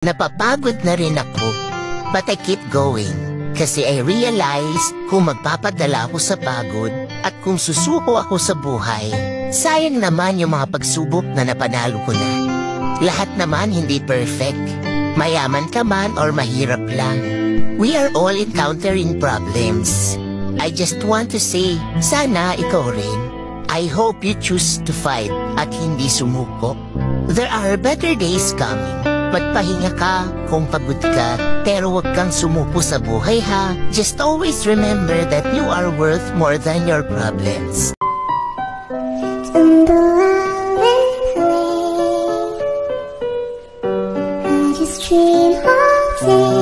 Napapagod na rin ako, but I keep going. Kasi I realize kung magpapadala ako sa pagod at kung susuko ako sa buhay, sayang naman yung mga pagsubok na napanalo ko na. Lahat naman hindi perfect. Mayaman ka man or mahirap lang. We are all encountering problems. I just want to say, sana ikaw rin. I hope you choose to fight at hindi sumuko. There are better days coming. Magpahinga ka kung pagod ka, pero huwag kang sumuko sa buhay ha. Just always remember that you are worth more than your problems. Don't go away. I just dream all day.